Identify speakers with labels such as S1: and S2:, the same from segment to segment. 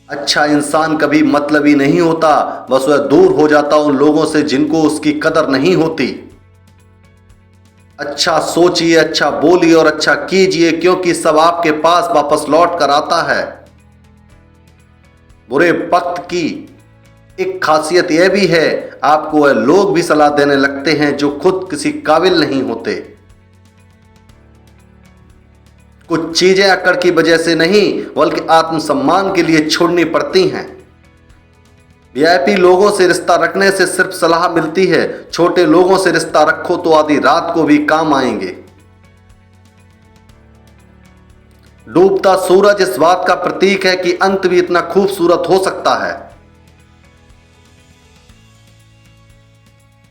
S1: अच्छा इंसान कभी मतलबी नहीं होता, बस वह दूर हो जाता उन लोगों से जिनको उसकी कदर नहीं होती। अच्छा सोचिए, अच्छा बोलिए और अच्छा कीजिए, क्योंकि सब आपके पास वापस लौट कर आता है। बुरे वक्त की एक खासियत यह भी है, आपको वह लोग भी सलाह देने लगते हैं जो खुद किसी काबिल नहीं होते। कुछ चीजें अकड़ की वजह से नहीं बल्कि आत्मसम्मान के लिए छोड़नी पड़ती हैं। वीआईपी लोगों से रिश्ता रखने से सिर्फ सलाह मिलती है, छोटे लोगों से रिश्ता रखो तो आधी रात को भी काम आएंगे। डूबता सूरज इस बात का प्रतीक है कि अंत भी इतना खूबसूरत हो सकता है।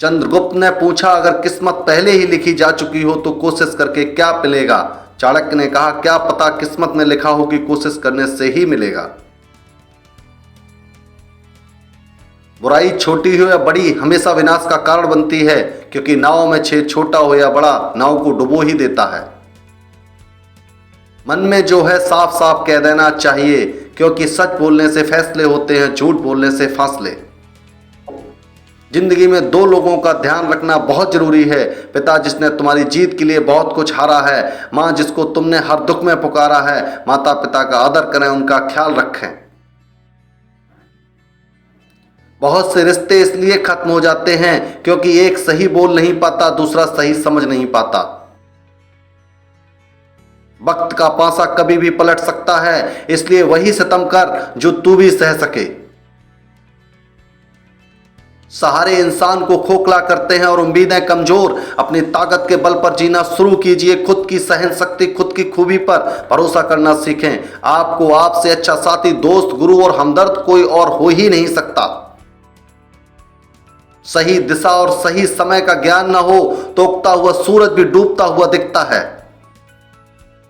S1: चंद्रगुप्त ने पूछा, अगर किस्मत पहले ही लिखी जा चुकी हो तो कोशिश करके क्या मिलेगा? चाणक्य ने कहा, क्या पता किस्मत में लिखा हो कि कोशिश करने से ही मिलेगा। बुराई छोटी हो या बड़ी हमेशा विनाश का कारण बनती है, क्योंकि नाव में छेद छोटा हो या बड़ा नाव को डुबो ही देता है। मन में जो है साफ साफ कह देना चाहिए, क्योंकि सच बोलने से फैसले होते हैं, झूठ बोलने से फासले। जिंदगी में दो लोगों का ध्यान रखना बहुत जरूरी है, पिता जिसने तुम्हारी जीत के लिए बहुत कुछ हारा है, माँ जिसको तुमने हर दुख में पुकारा है। माता पिता का आदर करें, उनका ख्याल रखें। बहुत से रिश्ते इसलिए खत्म हो जाते हैं क्योंकि एक सही बोल नहीं पाता, दूसरा सही समझ नहीं पाता। वक्त का पासा कभी भी पलट सकता है, इसलिए वही सितम कर जो तू भी सह सके। सहारे इंसान को खोखला करते हैं और उम्मीदें कमजोर। अपनी ताकत के बल पर जीना शुरू कीजिए, खुद की सहन शक्ति, खुद की खूबी पर भरोसा करना सीखें। आपको आपसे अच्छा साथी, दोस्त, गुरु और हमदर्द कोई और हो ही नहीं सकता। सही दिशा और सही समय का ज्ञान न हो तो उगता हुआ सूरज भी डूबता हुआ दिखता है।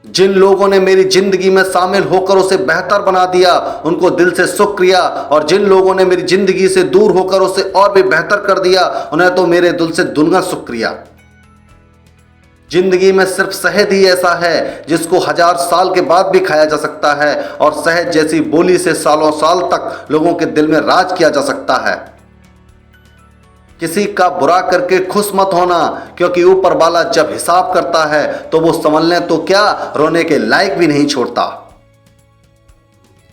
S1: जिन लोगों ने मेरी जिंदगी में शामिल होकर उसे बेहतर बना दिया, उनको दिल से शुक्रिया, और जिन लोगों ने मेरी जिंदगी से दूर होकर उसे और भी बेहतर कर दिया, उन्हें तो मेरे दिल से दुगना शुक्रिया। जिंदगी में सिर्फ शहद ही ऐसा है जिसको 1000 साल के बाद भी खाया जा सकता है, और शहद जैसी बोली से सालों साल तक लोगों के दिल में राज किया जा सकता है। किसी का बुरा करके खुश मत होना, क्योंकि ऊपर वाला जब हिसाब करता है तो वो संभलने तो क्या, रोने के लायक भी नहीं छोड़ता।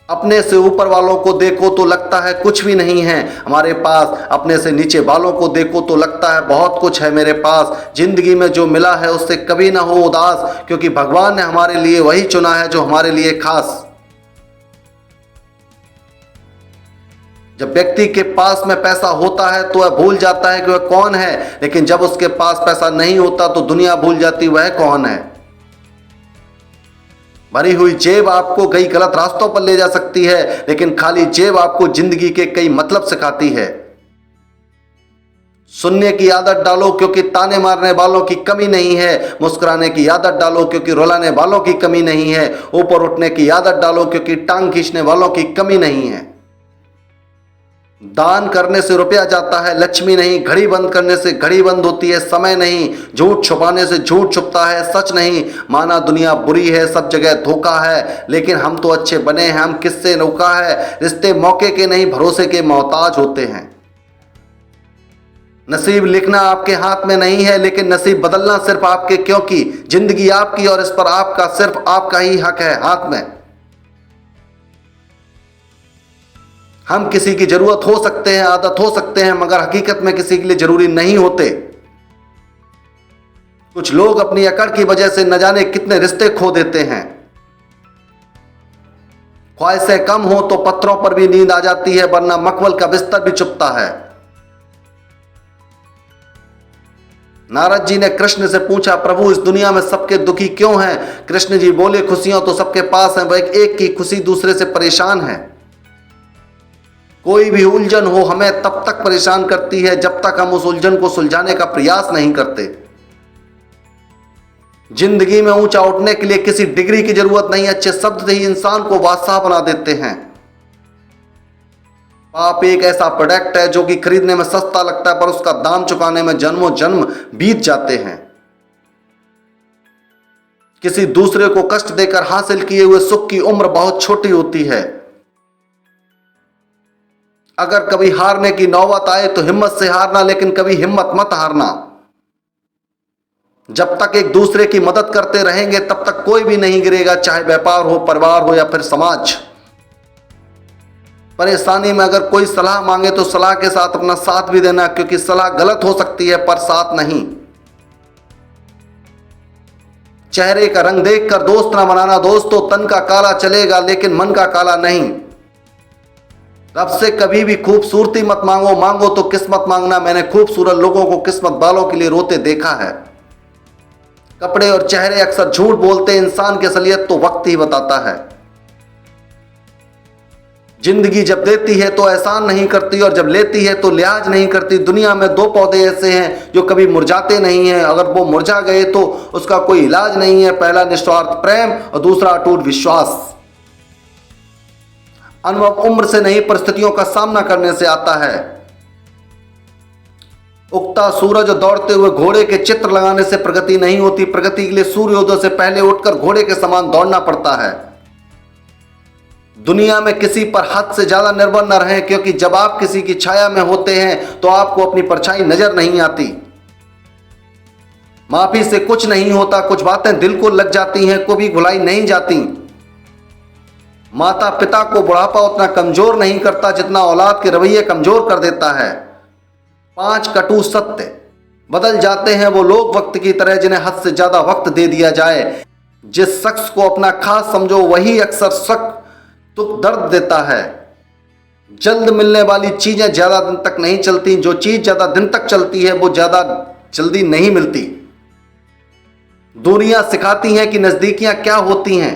S1: अपने से ऊपर वालों को देखो तो लगता है कुछ भी नहीं है हमारे पास, अपने से नीचे वालों को देखो तो लगता है बहुत कुछ है मेरे पास। जिंदगी में जो मिला है उससे कभी ना हो उदास, क्योंकि भगवान ने हमारे लिए वही चुना है जो हमारे लिए खास। जब व्यक्ति के पास में पैसा होता है तो वह भूल जाता है कि वह कौन है, लेकिन जब उसके पास पैसा नहीं होता तो दुनिया भूल जाती वह कौन है। भरी हुई जेब आपको कई गलत रास्तों पर ले जा सकती है, लेकिन खाली जेब आपको जिंदगी के कई मतलब सिखाती है। सुनने की आदत डालो, क्योंकि ताने मारने वालों की कमी नहीं है। मुस्कुराने की आदत डालो, क्योंकि रुलाने वालों की कमी नहीं है। ऊपर उठने की आदत डालो, क्योंकि टांग खींचने वालों की कमी नहीं है। दान करने से रुपया जाता है, लक्ष्मी नहीं। घड़ी बंद करने से घड़ी बंद होती है, समय नहीं। झूठ छुपाने से झूठ छुपता है, सच नहीं। माना दुनिया बुरी है, सब जगह धोखा है, लेकिन हम तो अच्छे बने हैं। हम किससे नौका है, रिश्ते मौके के नहीं भरोसे के मोहताज होते हैं। नसीब लिखना आपके हाथ में नहीं है, लेकिन नसीब बदलना सिर्फ आपके, क्योंकि जिंदगी आपकी और इस पर आपका सिर्फ आपका ही हक है हाथ में। हम किसी की जरूरत हो सकते हैं, आदत हो सकते हैं, मगर हकीकत में किसी के लिए जरूरी नहीं होते। कुछ लोग अपनी अकड़ की वजह से न जाने कितने रिश्ते खो देते हैं। ख्वाहिशें कम हो तो पत्थरों पर भी नींद आ जाती है, वरना मखमल का बिस्तर भी चुभता है। नारद जी ने कृष्ण से पूछा, प्रभु इस दुनिया में सबके दुखी क्यों हैं? कृष्ण जी बोले, खुशियां तो सबके पास हैं, वह एक की खुशी दूसरे से परेशान है। कोई भी उलझन हो हमें तब तक परेशान करती है जब तक हम उस उलझन को सुलझाने का प्रयास नहीं करते। जिंदगी में ऊंचा उठने के लिए किसी डिग्री की जरूरत नहीं, अच्छे शब्द ही इंसान को बादशाह बना देते हैं। पाप एक ऐसा प्रोडक्ट है जो कि खरीदने में सस्ता लगता है, पर उसका दाम चुकाने में जन्मों जन्म बीत जाते हैं। किसी दूसरे को कष्ट देकर हासिल किए हुए सुख की उम्र बहुत छोटी होती है। अगर कभी हारने की नौबत आए तो हिम्मत से हारना, लेकिन कभी हिम्मत मत हारना। जब तक एक दूसरे की मदद करते रहेंगे तब तक कोई भी नहीं गिरेगा, चाहे व्यापार हो, परिवार हो या फिर समाज। परेशानी में अगर कोई सलाह मांगे तो सलाह के साथ अपना साथ भी देना, क्योंकि सलाह गलत हो सकती है पर साथ नहीं। चेहरे का रंग देखकर दोस्त ना बनाना दोस्तों, तन का काला चलेगा लेकिन मन का काला नहीं। रब से कभी भी खूबसूरती मत मांगो, मांगो तो किस्मत मांगना। मैंने खूबसूरत लोगों को किस्मत वालों के लिए रोते देखा है। कपड़े और चेहरे अक्सर झूठ बोलते हैं, इंसान की असलियत तो वक्त ही बताता है। जिंदगी जब देती है तो एहसान नहीं करती, और जब लेती है तो लिहाज नहीं करती। दुनिया में दो पौधे ऐसे हैं जो कभी मुरझाते नहीं हैं, अगर वो मुरझा गए तो उसका कोई इलाज नहीं है। पहला निस्वार्थ प्रेम और दूसरा अटूट विश्वास। अनुभव उम्र से नहीं, परिस्थितियों का सामना करने से आता है। उगता सूरज और दौड़ते हुए घोड़े के चित्र लगाने से प्रगति नहीं होती। प्रगति के लिए सूर्योदय से पहले उठकर घोड़े के समान दौड़ना पड़ता है। दुनिया में किसी पर हद से ज्यादा निर्भर न रहें, क्योंकि जब आप किसी की छाया में होते हैं तो आपको अपनी परछाई नजर नहीं आती। माफी से कुछ नहीं होता, कुछ बातें दिल को लग जाती हैं, कभी भुलाई नहीं जाती। माता पिता को बुढ़ापा उतना कमजोर नहीं करता जितना औलाद के रवैये कमजोर कर देता है। 5 कटु सत्य। बदल जाते हैं वो लोग वक्त की तरह जिन्हें हद से ज्यादा वक्त दे दिया जाए। जिस शख्स को अपना खास समझो वही अक्सर शक दुख दर्द देता है। जल्द मिलने वाली चीजें ज्यादा दिन तक नहीं चलती, जो चीज ज्यादा दिन तक चलती है वो ज्यादा जल्दी नहीं मिलती। दूरियां सिखाती हैं कि नजदीकियां क्या होती हैं।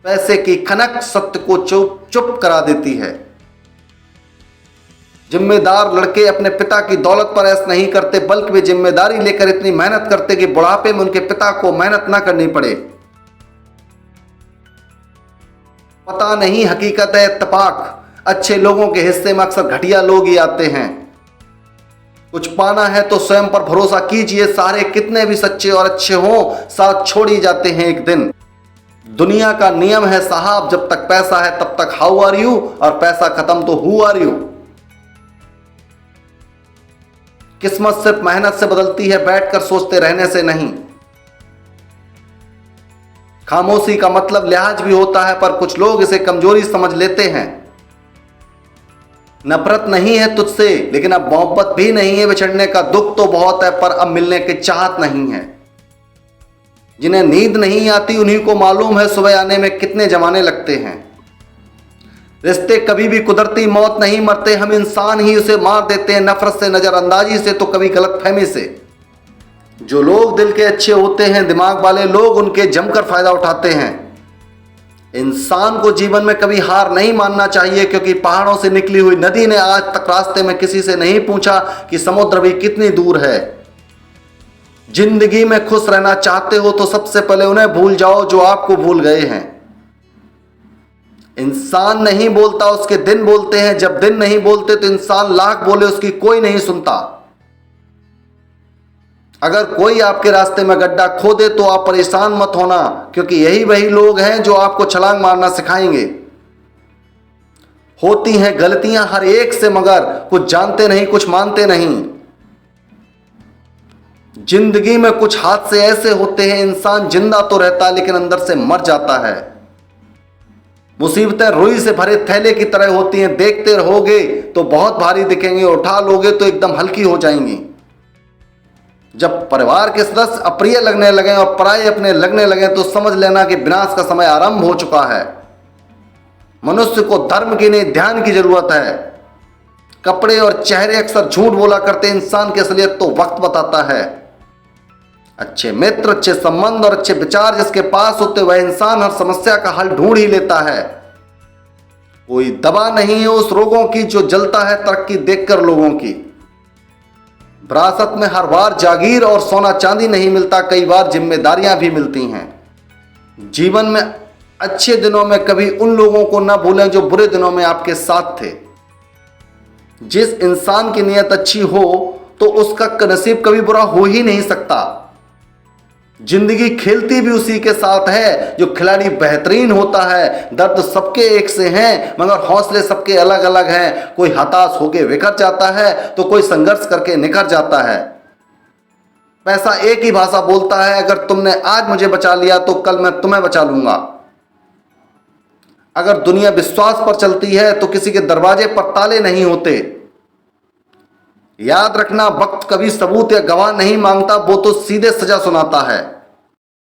S1: पैसे की खनक सत्य को चुप चुप करा देती है। जिम्मेदार लड़के अपने पिता की दौलत पर ऐश नहीं करते, बल्कि वे जिम्मेदारी लेकर इतनी मेहनत करते कि बुढ़ापे में उनके पिता को मेहनत ना करनी पड़े। पता नहीं हकीकत है इत्तेफाक। अच्छे लोगों के हिस्से में अक्सर घटिया लोग ही आते हैं। कुछ पाना है तो स्वयं पर भरोसा कीजिए। सारे कितने भी सच्चे और अच्छे हों, साथ छोड़ ही जाते हैं एक दिन। दुनिया का नियम है साहब, जब तक पैसा है तब तक हाउ आर यू, और पैसा खत्म तो हु आर यू। किस्मत सिर्फ मेहनत से बदलती है, बैठकर सोचते रहने से नहीं। खामोशी का मतलब लिहाज भी होता है, पर कुछ लोग इसे कमजोरी समझ लेते हैं। नफरत नहीं है तुझसे, लेकिन अब मोहब्बत भी नहीं है। बिछड़ने का दुख तो बहुत है, पर अब मिलने की चाहत नहीं है। जिन्हें नींद नहीं आती उन्हीं को मालूम है सुबह आने में कितने जमाने लगते हैं। रिश्ते कभी भी कुदरती मौत नहीं मरते, हम इंसान ही उसे मार देते हैं। नफरत से, नजरअंदाजी से, तो कभी गलतफहमी से। जो लोग दिल के अच्छे होते हैं, दिमाग वाले लोग उनके जमकर फायदा उठाते हैं। इंसान को जीवन में कभी हार नहीं मानना चाहिए, क्योंकि पहाड़ों से निकली हुई नदी ने आज तक रास्ते में किसी से नहीं पूछा कि समुद्र भी कितनी दूर है। जिंदगी में खुश रहना चाहते हो तो सबसे पहले उन्हें भूल जाओ जो आपको भूल गए हैं। इंसान नहीं बोलता, उसके दिन बोलते हैं। जब दिन नहीं बोलते तो इंसान लाख बोले उसकी कोई नहीं सुनता। अगर कोई आपके रास्ते में गड्ढा खोदे तो आप परेशान मत होना, क्योंकि यही वही लोग हैं जो आपको छलांग मारना सिखाएंगे। होती हैं गलतियां हर एक से, मगर कुछ जानते नहीं, कुछ मानते नहीं। जिंदगी में कुछ हादसे ऐसे होते हैं, इंसान जिंदा तो रहता लेकिन अंदर से मर जाता है। मुसीबतें रुई से भरे थैले की तरह होती हैं, देखते रहोगे तो बहुत भारी दिखेंगे, उठा लोगे तो एकदम हल्की हो जाएंगी। जब परिवार के सदस्य अप्रिय लगने लगे और पराये अपने लगने लगे तो समझ लेना कि विनाश का समय आरंभ हो चुका है। मनुष्य को धर्म की नहीं, ध्यान की जरूरत है। कपड़े और चेहरे अक्सर झूठ बोला करते, इंसान की असलियत तो वक्त बताता है। अच्छे मित्र, अच्छे संबंध और अच्छे विचार जिसके पास होते वह इंसान हर समस्या का हल ढूंढ ही लेता है। कोई दवा नहीं है उस रोगों की जो जलता है तरक्की देखकर लोगों की। विरासत में हर बार जागीर और सोना चांदी नहीं मिलता, कई बार जिम्मेदारियां भी मिलती हैं। जीवन में अच्छे दिनों में कभी उन लोगों को न भूलें जो बुरे दिनों में आपके साथ थे। जिस इंसान की नीयत अच्छी हो तो उसका नसीब कभी बुरा हो ही नहीं सकता। जिंदगी खेलती भी उसी के साथ है। जो खिलाड़ी बेहतरीन होता है, दर्द सबके एक से हैं मगर हौसले सबके अलग अलग हैं। कोई हताश होकर बिखर जाता है तो कोई संघर्ष करके निखर जाता है। पैसा एक ही भाषा बोलता है, अगर तुमने आज मुझे बचा लिया तो कल मैं तुम्हें बचा लूंगा। अगर दुनिया विश्वास पर चलती है तो किसी के दरवाजे पर ताले नहीं होते। याद रखना, वक्त कभी सबूत या गवाह नहीं मांगता, वो तो सीधे सजा सुनाता है।